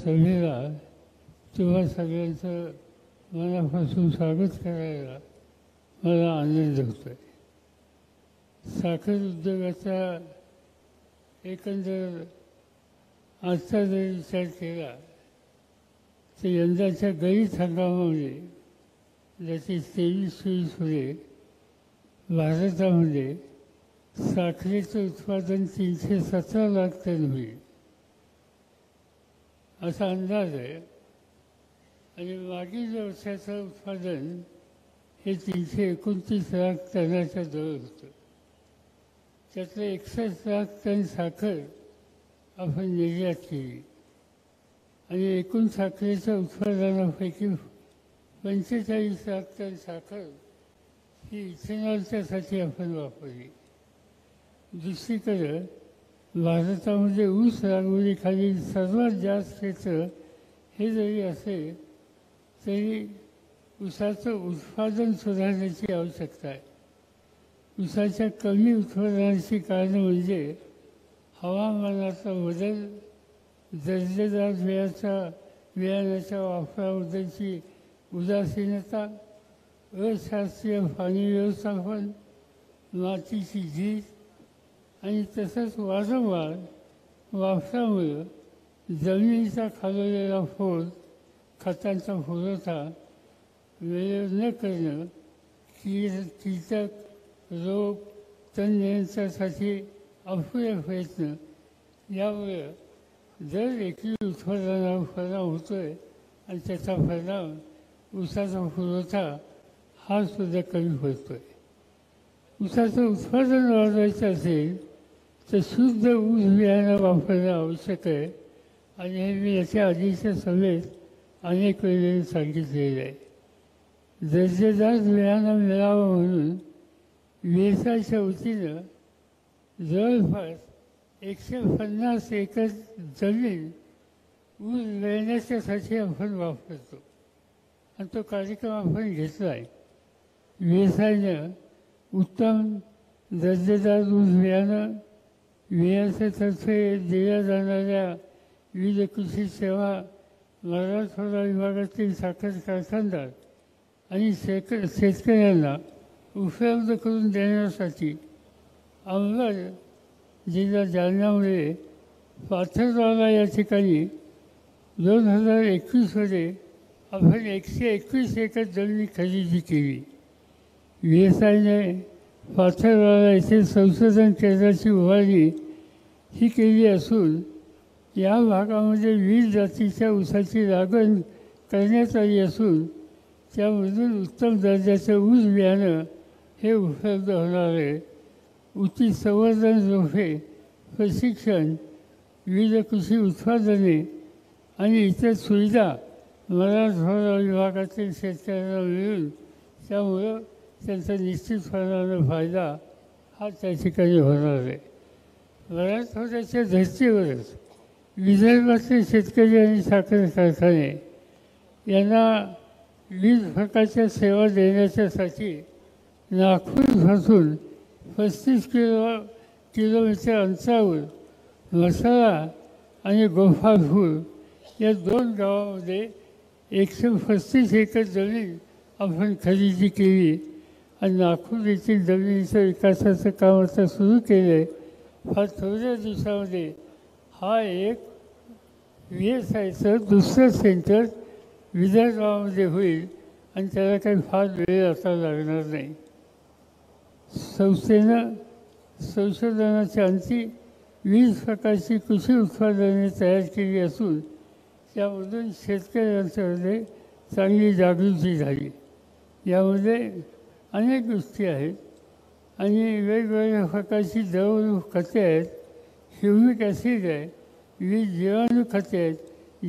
सभेला तुम्हा सगळ्यांचं मनापासून स्वागत करायला मला आनंद होतो आहे. साखर उद्योगाचा एकंदर आजचा जर विचार केला तर यंदाच्या गळीत हंगामामध्ये ज्याची 23-24 पुढे भारतामध्ये साखरेचं उत्पादन 317 लाख टन होईल असा अंदाज आहे. आणि मागील वर्षाचं उत्पादन हे 329 लाख टनाच्या जवळ होतं. त्यातलं 61 लाख टन साखर आपण निर्यात केली आणि एकूण साखरेच्या उत्पादनापैकी 45 लाख टन साखर ही इथेनॉलच्यासाठी आपण वापरली. दुसरीकडं भारतामध्ये ऊस लागवडीखाली सर्वात जास्त क्षेत्र हे जरी असेल तरी ऊसाचं उत्पादन सुधारण्याची आवश्यकता आहे. ऊसाच्या कमी उत्पादनाची कारणं म्हणजे हवामानाचा बदल, दर्जेदार बियाण्याच्या वापराबद्दलची उदासीनता, अशास्त्रीय पाणी व्यवस्थापन, मातीची झीज आणि तसंच वारंवार वापरामुळं जमिनीचा खालवलेला फोड, खतांचा पुरवठा वेळेवर न करणं, कीटक, रोग, तण नियंत्रणासाठी अपुरे प्रयत्न यामुळं दर एकरी उत्पादनावर परिणाम होतो आहे आणि त्याचा परिणाम ऊसाचा पुरवठा हा सुद्धा कमी पडतो आहे. ऊसाचं उत्पादन वाढवायचं असेल तर शुद्ध ऊस बियाणं वापरणं आवश्यक आहे आणि हे मी याच्या आधीच्या सभेत अनेक वेळेला सांगितलेलं आहे. दर्जेदार बियाणं मिळावं म्हणून वेसाच्या वतीनं जवळपास 150 एकर जमीन ऊस मिळण्याच्यासाठी आपण वापरतो आणि तो कार्यक्रम आपण घेतला आहे. वेसायनं उत्तम दर्जेदार ऊस बियाणं, वियासातर्फे दिल्या जाणाऱ्या विविध कृषी सेवा, मराठवाडा विभागातील साखर कारखानदार आणि शेतकऱ्यांना उपलब्ध करून देण्यासाठी अंबड जिल्हा जालन्यामध्ये पाथरवाडा या ठिकाणी 2021 आपण 121 एकर जमीन खरेदी केली. VSIने पाथरवाडा येथे संशोधन केंद्राची उभारणी ही केली असून या भागामध्ये 20 जातीच्या ऊसाची लागवड करण्यात आली असून त्यामधून उत्तम दर्जाचं ऊस बियाणं हे उपलब्ध होणार आहे. उचित संवर्धन रोपे, प्रशिक्षण, विविध कृषी उत्पादने आणि इतर सुविधा मराठवाडा विभागातील शेतकऱ्यांना मिळून त्यामुळं त्यांचा निश्चितपणानं फायदा हा त्या ठिकाणी होणार आहे. मराठवाड्याच्या धर्तीवरच विदर्भातील शेतकरी आणि साखर कारखाने यांना विविध प्रकारच्या सेवा देण्याच्यासाठी नागपूरपासून 35 किलोमीटर अंतरावर मसाला आणि गोपाळपूर या 2 गावामध्ये 135 एकर जमीन आपण खरेदी केली आणि नागपूर येथील जमिनीच्या विकासाचं काम आता सुरू केलं आहे. फार थोड्या दिवसामध्ये हा एक VSIचं दुसरं सेंटर विदर्भामध्ये होईल आणि त्याला काही फार वेळ आता लागणार नाही. संस्थेनं संशोधनाच्या अंती 20 प्रकारची कृषी उत्पादने तयार केली असून त्यामधून शेतकऱ्यांच्यामध्ये चांगली जागृती झाली. यामध्ये अनेक गोष्टी आहेत आणि वेगवेगळ्या प्रकारची द्रवरूप खते आहेत, ह्युमिक ॲसिड आहे, विविध जीवाणू खते आहेत,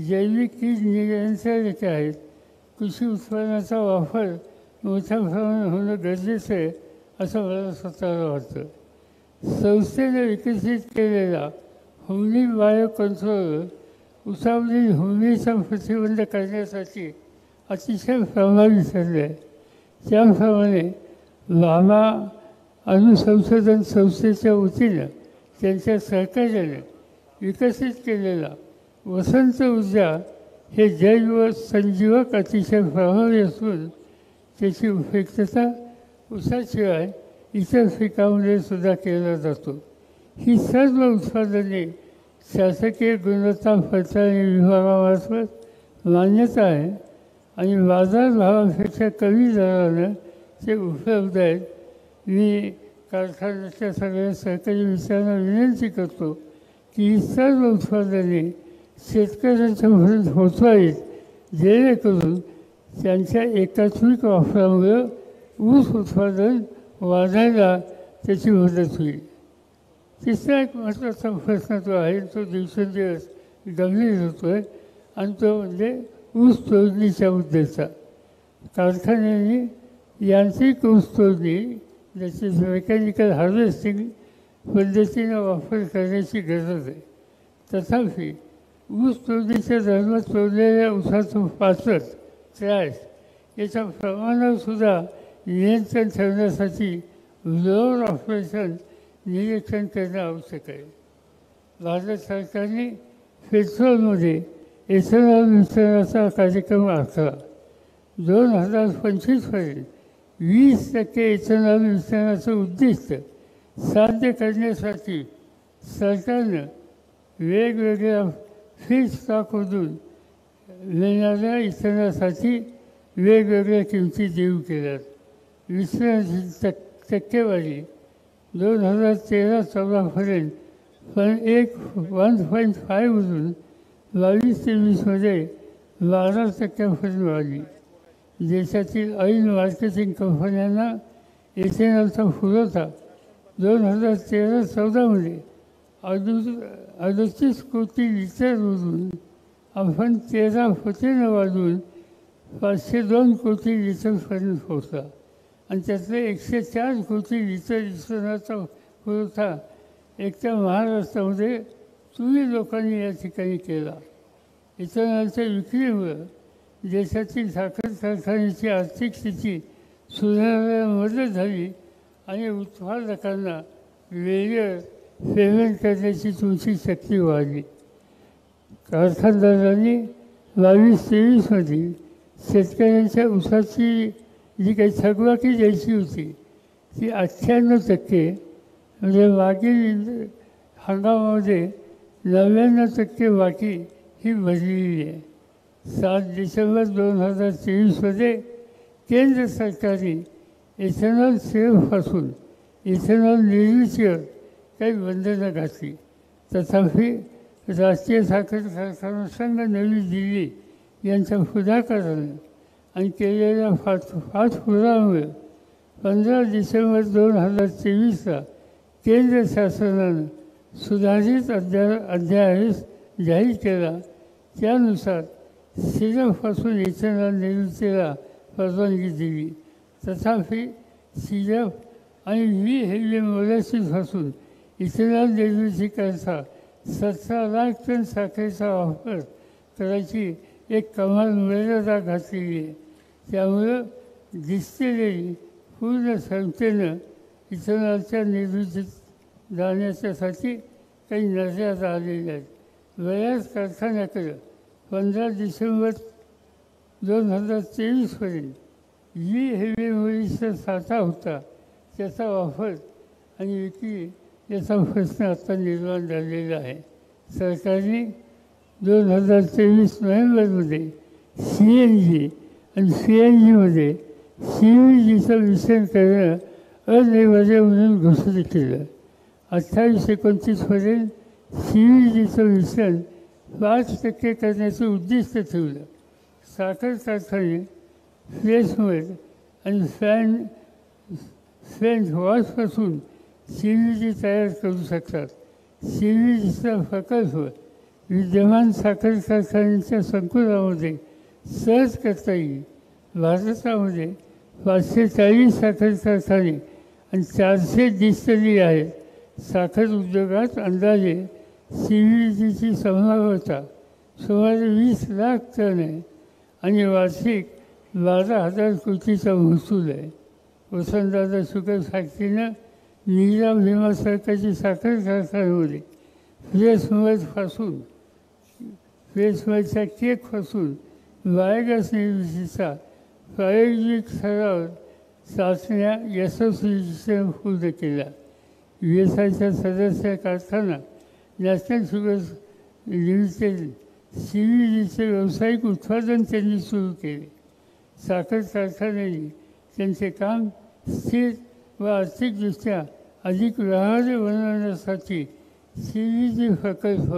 जैविक कीड नियंत्रके आहेत. कृषी उत्पादनाचा वापर मोठ्या प्रमाणात होणं गरजेचं आहे असं मला स्वतःला वाटतं. संस्थेने विकसित केलेला हुमणी बायो कंट्रोलर ऊसावरील हुमणीचा प्रतिबंध करण्यासाठी अतिशय प्रभावी ठरले आहे. त्याप्रमाणे भामा अणुसंशोधन संस्थेच्या वतीनं त्यांच्या सहकार्याने विकसित केलेला वसंत ऊर्जा हे जैव संजीवक अतिशय प्रभावी असून त्याची उपयुक्तता ऊसाशिवाय इतर पिकांमध्ये सुद्धा केला जातो. ही सर्व उत्पादने शासकीय गुणवत्ता पडताळणी विभागामार्फत मान्यता आहे आणि बाजारभावापेक्षा कमी दरानं ते उपलब्ध आहेत. मी कारखान्याच्या सगळ्या सहकारी मित्रांना विनंती करतो की ही सर्व उत्पादने शेतकऱ्यांच्यापर्यंत पोचवावीत, जेणेकरून त्यांच्या एकात्मिक वापरामुळे ऊस उत्पादन वाढायला त्याची मदत होईल. तिसरा एक महत्त्वाचा प्रश्न तो आहे, तो दिवसेंदिवस गंभीर होतो आहे आणि तो म्हणजे ऊस तोडणीच्या मुद्द्याचा. कारखान्यांनी यांत्रिक ऊस तोडणी ज्याची मेकॅनिकल हार्वेस्टिंग पद्धतीनं वापर करण्याची गरज आहे. तथापि ऊस तोडणीच्या दरम्यान तोडलेल्या ऊसाचं पाचट त्रॅश याच्या प्रमाणातसुद्धा नियंत्रण ठेवण्यासाठी ब्लोअर ऑपरेशन निरीक्षण करणे आवश्यक आहे. भारत सरकारने पेट्रोलमध्ये एथेनॉल मिश्रणाचा कार्यक्रम आखला. 2025पर्यंत 20% एथेनॉल मिश्रणाचं उद्दिष्ट साध्य करण्यासाठी सरकारनं वेगवेगळ्या फीडस्टॉकमधून मिळणाऱ्या इथेनॉलसाठी वेगवेगळ्या किमती देऊ केल्यात. मिश्रणाची टक्केवारी 2013-14पर्यंत पण 1.5मधून 22-23मध्ये 12% वाढली. देशातील ऑइल मार्केटिंग कंपन्यांना इथेनॉलचा पुरवठा 2013-14मध्ये 38 कोटी लिटरमधून आपण 13 पटीनं वाढवून 502 कोटी लिटरपर्यंत पोहोचला आणि त्यातले 104 कोटी लिटर इथेनॉलचा पुरवठा एकट्या महाराष्ट्रामध्ये तुम्ही लोकांनी या ठिकाणी केला. इथेनॉलच्या विक्रीमुळं देशातील साखर कारखान्याची आर्थिक स्थिती सुधारण्याला मदत झाली आणि उत्पादकांना वेळेवर पेमेंट करण्याची तुमची शक्ती वाढली. कारखानदारांनी 22-23मध्ये शेतकऱ्यांच्या ऊसाची जी काही थकबाकी द्यायची होती ती 98%, म्हणजे मागील हंगामामध्ये 99% बाकी ही भरलेली आहे. 7 डिसेंबर 2023मध्ये केंद्र सरकारने इथेनॉल सेलपासून इथेनॉल निर्मितीवर काही बंधनं घातली. तथापि राष्ट्रीय साखर कारखाना संघ नवी दिल्ली यांच्या पुढाकारानं आणि केलेल्या पाठपुराव्यामुळे 15 डिसेंबर 2023ला केंद्र शासनानं सुधारित अध्यादेश जाहीर केला. त्यानुसार सिरपपासून इथेनॉल निर्मितीला परवानगी दिली. तथापि सिरप आणि हेवी मोलॅसिसपासून इथेनॉल निर्मितीकरता 17 लाख टन साखरेचा वापर करायची एक कमाल मर्यादा घातलेली आहे. त्यामुळं डिस्टिलरी पूर्ण क्षमतेनं इथेनॉलच्या निर्मितीत जाण्याच्यासाठी काही मर्यादा आलेल्या आहेत. बऱ्याच कारखान्याकडं 15 डिसेंबर 2023पर्यंत हेवी मोलॅसिसचा साठा होता, त्याचा वापर आणि विक्री याचा प्रश्न आता निर्माण झालेला आहे. सरकारने 2023 नोव्हेंबरमध्ये CNG आणि CNGमध्ये CNGचं मिश्रण करणं अनिवार्य म्हणून घोषित केलं. 28-29पर्यंत CNGचं मिश्रण 5% करण्याचं उद्दिष्ट ठेवलं. साखर कारखाने फ्लेक्समेड आणि फ्रेंच वॉशपासून CNG तयार करू शकतात. CNGचा प्रकल्प विद्यमान साखर कारखान्यांच्या संकुलामध्ये सहज करता येईल. भारतामध्ये 540 साखर कारखाने आणि 400 डिस्टलरी आहेत. साखर उद्योगात अंदाजे CNGची संभाव्यता सुमारे 20 लाख टन आहे आणि वार्षिक 12,000 कोटीचा महसूल आहे. वसंतदादा शुगर फॅक्टरीनं नीरा भीमा सरकारची साखर कारखान्यामध्ये फ्रेश मधपासून फेसवाईचा केकपासून वायगस निर्मितीचा प्रायोगिक सराव चाचण्या यशस्वीरित्या पूर्ण केल्या. USIच्या सदस्य कारखाना नॅशनल शुगर लिमिटेड CVDचे व्यावसायिक उत्पादन त्यांनी सुरू केले. साखर कारखान्यांनी त्यांचे काम स्थिर व आर्थिकदृष्ट्या अधिक व्यवहार्य बनवण्यासाठी CVD प्रकल्प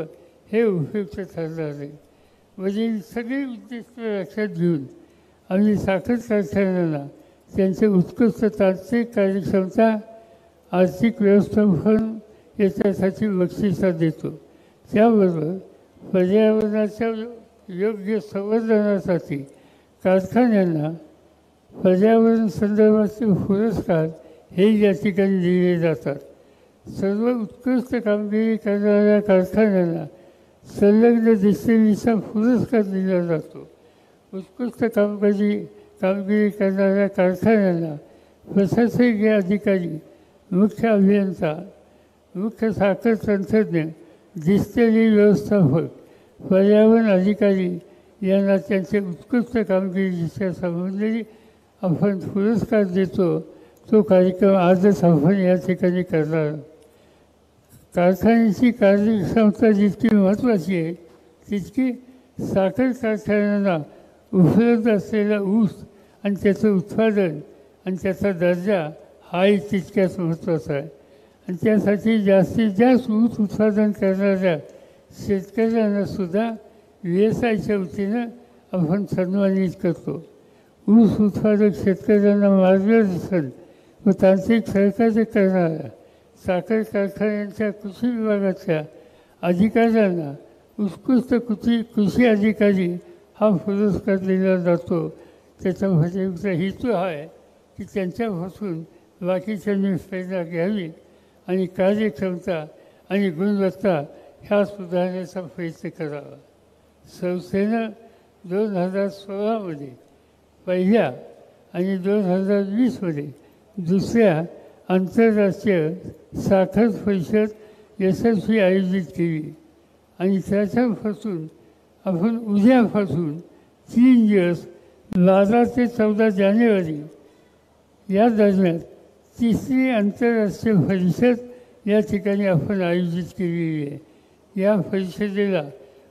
हे उपयुक्त ठरणार आहे. वरील सगळे उद्दिष्ट लक्षात घेऊन आम्ही साखर कारखान्यांना त्यांचे उत्कृष्ट तांत्रिक कार्यक्षमता, आर्थिक व्यवस्थापन याच्यासाठी बक्षिसा देतो. त्याबरोबर पर्यावरणाच्या योग्य संवर्धनासाठी कारखान्यांना पर्यावरण संदर्भाचे पुरस्कार हे या ठिकाणी दिले जातात. सर्व उत्कृष्ट कामगिरी करणाऱ्या कारखान्यांना संलग्न डिस्टिलरीचा पुरस्कार दिला जातो. उत्कृष्ट कामगिरी करणाऱ्या कारखान्यांना प्रशासकीय अधिकारी, मुख्य अभियंता, मुख्य साखर तंत्रज्ञ, डिस्टिलरी व्यवस्थापक, पर्यावरण अधिकारी यांना त्यांचे उत्कृष्ट कामगिरीच्या संबंधी आपण पुरस्कार देतो. तो कार्यक्रम आजच आपण या ठिकाणी करणार. कारखान्याची कार्यक्षमता जितकी महत्त्वाची आहे तितकी साखर कारखान्यांना उपलब्ध असलेला ऊस आणि त्याचं उत्पादन आणि त्याचा दर्जा हाही तितक्याच महत्त्वाचा आहे. आणि त्यासाठी जास्तीत जास्त ऊस उत्पादन करणाऱ्या शेतकऱ्यांनासुद्धा USIच्या वतीनं आपण सन्मानित करतो. ऊस उत्पादक शेतकऱ्यांना मार्गदर्शन व तांत्रिक सहकार्य करणाऱ्या साखर कारखान्यांच्या कृषी विभागाच्या अधिकाऱ्यांना उत्कृष्ट कृषी अधिकारी हा पुरस्कार दिला जातो. त्याचा म्हणजे हेतू हा आहे की त्यांच्यापासून बाकीच्यांनी प्रेरणा घ्यावी आणि कार्यक्षमता आणि गुणवत्ता ह्या सुधारण्याचा प्रयत्न करावा. संस्थेनं 2016मध्ये पहिल्या आणि 2020मध्ये दुसऱ्या आंतरराष्ट्रीय साखर परिषद यशस्वी आयोजित केली आणि त्याच्यापासून आपण उद्यापासून 3 दिवस 12 ते 14 जानेवारी या दरम्यान तिसरी आंतरराष्ट्रीय परिषद या ठिकाणी आपण आयोजित केलेली आहे. या परिषदेला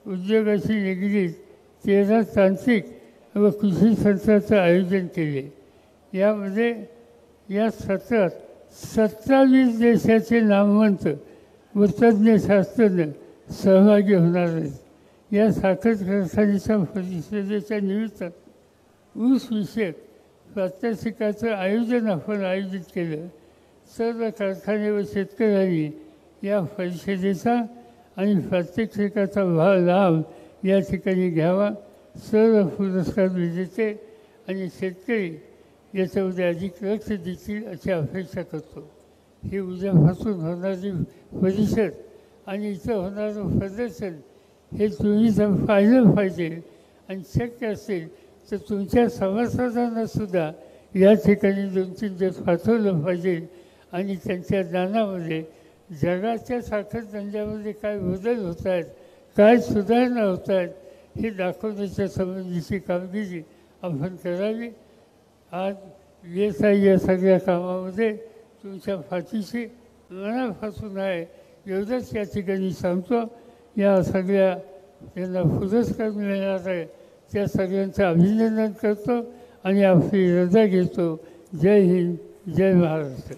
उद्योगाशी निगडीत 13 तांत्रिक व कृषी सत्राचं आयोजन केले. यामध्ये या सत्रात 27 देशाचे नामवंत व तज्ज्ञ शास्त्रज्ञ सहभागी होणार आहेत. या साखर कारखान्याच्या परिषदेच्या निमित्तानं ऊस विषयक प्रात्यक्षिकाचं आयोजन आपण आयोजित केलं. सर्व कारखाने व शेतकऱ्यांनी या परिषदेचा आणि प्रात्यक्षिकाचा लाभ या ठिकाणी घ्यावा. सर्व पुरस्कार विजेते आणि शेतकरी याच्यामध्ये अधिक लक्ष देतील अशी अपेक्षा करतो. ही उद्यापासून होणारी परिषद आणि इथं होणारं प्रदर्शन हे तुम्ही जर पाहिलं पाहिजे आणि शक्य असेल तर तुमच्या सभासदांनासुद्धा या ठिकाणी 2-3 दिवस पाठवलं पाहिजे आणि त्यांच्या ज्ञानामध्ये जगाच्या साखर धंद्यामध्ये काय बदल होत आहेत, काय सुधारणा होत आहेत हे दाखवण्याच्या संबंधीची कामगिरी आपण करावी. आज USI या सगळ्या कामामध्ये तुमच्या पाठीशी मनापासून आहे एवढंच या ठिकाणी सांगतो. या सगळ्या त्यांना पुरस्कार मिळणार आहे त्या सगळ्यांचं अभिनंदन करतो आणि आपली रजा घेतो. जय हिंद, जय महाराष्ट्र.